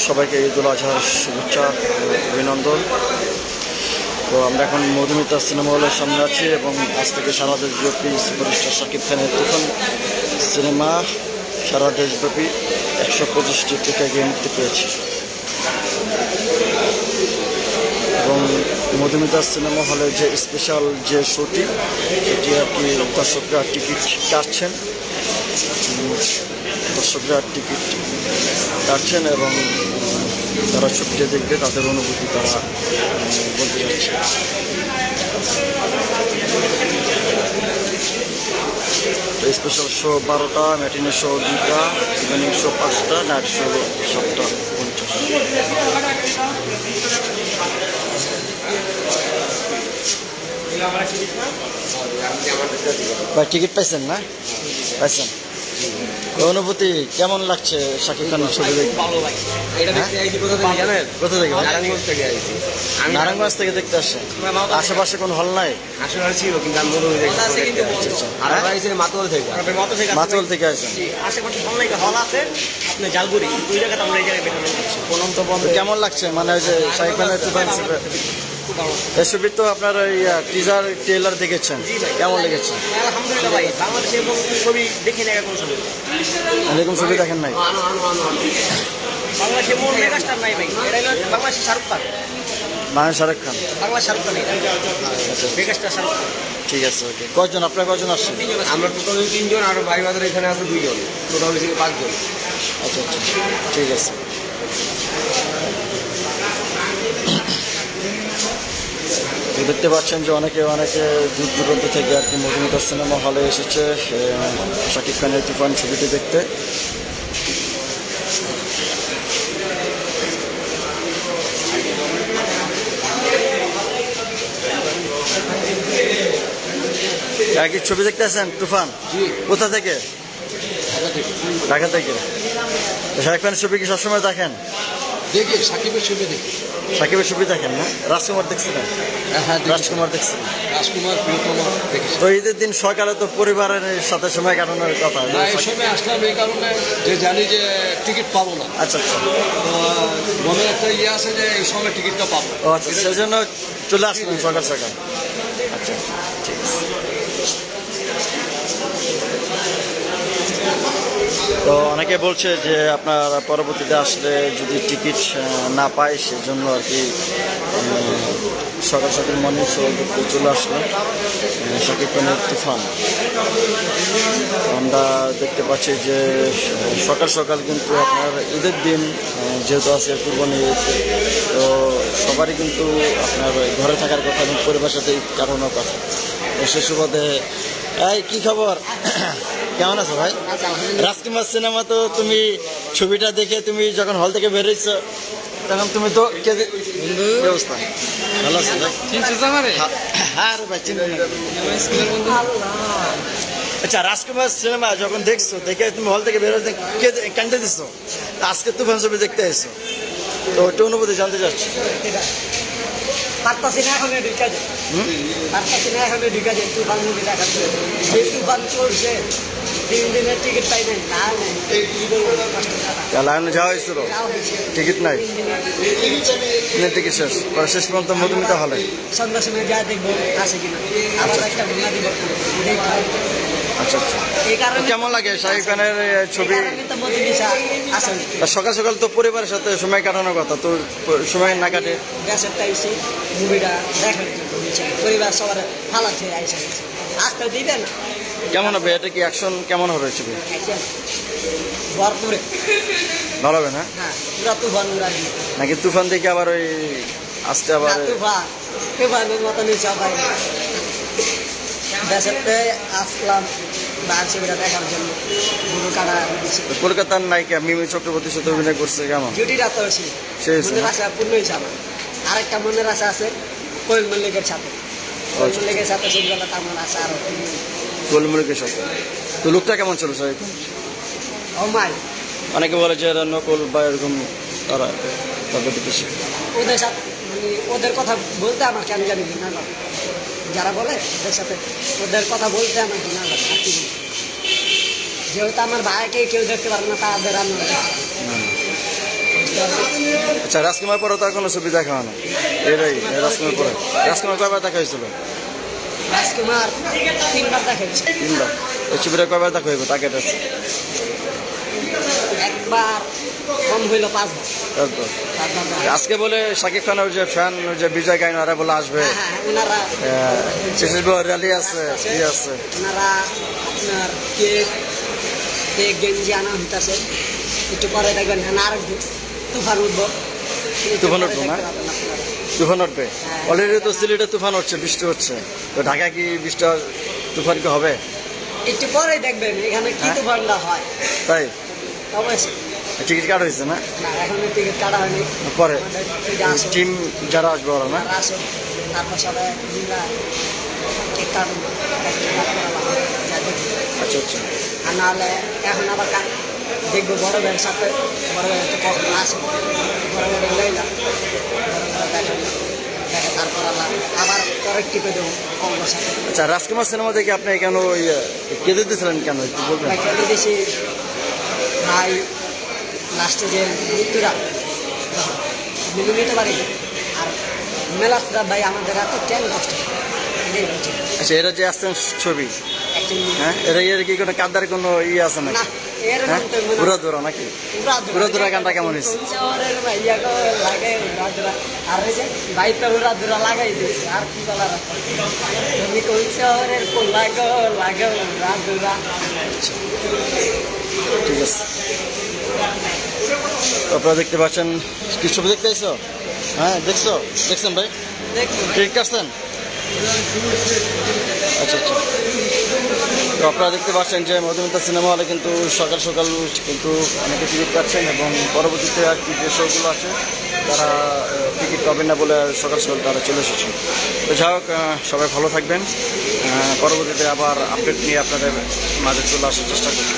সবাইকে ঈদুল আজহার শুভেচ্ছা অভিনন্দন। তো আমরা এখন মধুমিতা সিনেমা হলের সামনে আছি এবং আজ থেকে সারা দেশব্যাপী সুপারস্টার শাকিব খানের তুফান সিনেমা সারা দেশব্যাপী 125টি টিকা মুক্তি পেয়েছে এবং মধুমিতা সিনেমা হলে যে স্পেশাল যে শোটি সেটি আর কি দর্শকরা টিকিট কাটছেন এবং তারা ছবিটা দেখবে, তাদের অনুভূতি তারা বলতে যাচ্ছে। স্পেশাল শো 12টা, ম্যাটিনে শো 2টা, ইভিনিং শো 5টা, নাইট শো 7:50। ভাই টিকিট পাইছেন না? পাইছেন। অনুভূতি কেমন লাগছে শাকিব খানের ছবি দেখতে? কোথা থেকে? নারায়ণগঞ্জ থেকে দেখতে আসছেন। আশেপাশে কোন হল নাই? মাতোল থেকে আসছেন। কেমন লাগছে মানে যে শাকিব খানের তুফান এই ছবি তো আপনার টিজার ট্রেলার দেখেছেন, কেমন লেগেছে? এরকম ছবি দেখেন নাই? বাংলাদেশ শাহরুখ খান। ঠিক আছে, ওকে। কয়জন আপনার কয়জন আসছেন? আমরা টোটাল 3 জন, আর ভাই বাজার এখানে আছে 2 জন, টোটাল 5 জন। আচ্ছা, ঠিক আছে। দেখতে পাচ্ছেন যে অনেকে দূর দূরান্ত থেকে আর কি মধুমিতা সিনেমা হলে এসেছে শাকিব খানের তুফান ছবিটি দেখতে। একই ছবি দেখতে আসেন তুফান? কোথা থেকে? ঢাকা থেকে। শাকিব খানের ছবি কি সবসময় দেখেন? দেখি সাকিবের ছবি দেখি। সাকিবের ছবি দেখেন না? রাজকুমার দেখছিলেন? হ্যাঁ, রাজকুমার দেখছিলেন। রাজকুমার দেখেছি। তো ঈদের দিন সকালে তো পরিবারের সাথে সময় কাটানোর কথা। এই সময় আসলাম এই কারণে যে জানি যে টিকিট পাবো না। আচ্ছা, তো মনে একটা আছে যে এই সময় টিকিটটা পাবো। ও আচ্ছা, সেই জন্য চলে আসলাম সকাল। আচ্ছা, ঠিক আছে। তো অনেকে বলছে যে আপনার পরবর্তীতে আসলে যদি টিকিট না পায় সেজন্য আর কি সকাল মর্নিং শো দেখতে চলে আসলো শাকিব খানের তুফান। আমরা দেখতে পাচ্ছি যে সকাল কিন্তু আপনার ঈদের দিন যেহেতু আছে কুরবানি ঈদ, তো সবারই কিন্তু আপনার ঘরে থাকার কথা এবং পরিবারের সাথে ঈদ কাটানোর কথা। সে সুবাদে কি খবর? কেমন আছো ভাই? রাজকুমার সিনেমা তো তুমি ছবিটা দেখে তুমি যখন হল থেকে বেরোচ্ছ তখন তুমি তো অবস্থা ভালো আছো ভাই? হ্যাঁ ভাই, আচ্ছা, রাজকুমার সিনেমা যখন দেখছো দেখে তুমি হল থেকে বেরোতে কান্দে দিচ্ছ, আজকে তুফান ছবি দেখতে এসছো, তো ওইটা অনুভূতি জানতে চাচ্ছি। লাইনে যাওয়া হয়েছিল, টিকিট নাই, টিকিট শেষ পর্যন্ত মধুমিতা হলে। আচ্ছা, কেমন লাগে শাকিব খানের ছবি? সকাল তো পরিবারের সাথে সময় কাটানোর কথা, তো সময় না কাটে কেমন হবে? এটা কি অ্যাকশন কেমন হবে ছবি? ভালো হবে না নাকি? তুফান দেখে আবার ওই আসতে আবার আসলাম দেখার জন্য। কলকাতার নায়িকা মিমি চক্রবর্তীর সাথে অভিনয় করছে, কেমন? পূর্ণ হয়েছে আমার। আরেকটা মনের আশা আছে কোয়েল মল্লিকের সাথে। কোয়েল মল্লিকের সাথে সেগুলো আমার আশা আরো। কোয়েল মল্লিকের সাথে তো লোকটা কেমন ছিল সাহেব? অনেকে বলে যে এরা নকল বা এরকম, তারা তাদের ওদের সাথে ওদের কথা বলতে আমার কেন জানি না, যারা বলে ওদের সাথে ওদের কথা বলতে আমার ঘৃণা লাগে। যেহেতু আমার ভাইকে কেউ দেখতে পারে না, তাদের আমি আচ্ছা, রাজকুমার পরে তো আর কোনো ছবি দেখা হয় না, এটাই রাজকুমার পরে। রাজকুমার কয়বার দেখা হয়েছিল? রাজকুমার 3বার দেখাচ্ছি। 3বার। এই ছবিটা কয়বার দেখা হইব তাকে? একবার কম হইলো 5বার। তারপর 5বার দেখা। আজকে বলে শাকিব খানের যে ফ্যান যে বিজয় গাইন ওরা বলে আসবে, হ্যাঁ, ওনারা র্যালি আছে, ই আছে। ওনারা আপনার কেক গেঞ্জি আনা হইতাছে, একটু পরে দেখবেন আরেকদিন তুফান উঠবো। তুফান উঠবো না? তুফান উঠবে অলরেডি তো সিলেটে তুফান হচ্ছে, বৃষ্টি হচ্ছে, তো ঢাকা কি বৃষ্টি তুফান কি হবে? একটু পরে দেখবেন এখানে কি হ্যাঁ? তুফানটা হয়। তাই অবশ্যই টিকিট কাটা হয়েছে না? না, এখনো টিকিট কাটা হয়নি। পরে আমাদের টিম যারা আসবে ওরা না? তারা আসে, তারপর সবাই মিলা কেক কাটবো। আচ্ছা আচ্ছা। আর নাহলে এখন আবার দেখবো বড় ভাইয়ের সাথে, বড় ভাই তো কখন আসে, বড় ভাই লাইলা দেখে তারপর আবার পরের টিপে দেবো অঙ্গর সাথে। আচ্ছা, রাজকুমার সিনেমা দেখে আপনি কেন কেঁদে দিয়েছিলেন কেন একটু বলবেন? ভাই খেতে দিয়েছি ভাই, লাস্টে যে মৃত্যুরা মেনে নিতে পারি, আর মেলাটা ভাই আমাদের এত কেন কষ্ট এটাই বলছি। আচ্ছা, এরা যে আসছেন ছবি, Actually, হ্যাঁ, এর কি কোনো কাদার কোনো আছে না, নাকি? এরকম হ্যাঁ, তো মনে- ঘুরা ধরা নাকি? উড়াধুরা গানটা কেমন হয়েছে? শহরের ভাইয়া গো লাগে উড়াধুরা, আর ওই যে ভাই তো উড়াধুরা লাগাই দিয়েছে, আর কি বলার আছে? তুমি কোন শহরের পোলা গো লাগে উড়াধুরা। ঠিক আছে। আপনারা দেখতে পাচ্ছেন, কি ছবি দেখতে আইছো? হ্যাঁ, দেখছেন ভাই? দেখুন টিকিট কাটছেন? আচ্ছা আচ্ছা। তো আপনারা দেখতে পাচ্ছেন যে মধুমিতা সিনেমা হলে কিন্তু সকাল সকাল কিন্তু অনেকে টিকিট কাটছেন, এবং পরবর্তীতে আর কি যে শোগুলো আছে তারা টিকিট পাবেন না বলে সকাল সকাল তারা চলে এসেছে। তো যাই হোক, সবাই ভালো থাকবেন। পরবর্তীতে আবার আপডেট নিয়ে আপনাদের মাঝে চলে আসার চেষ্টা করব।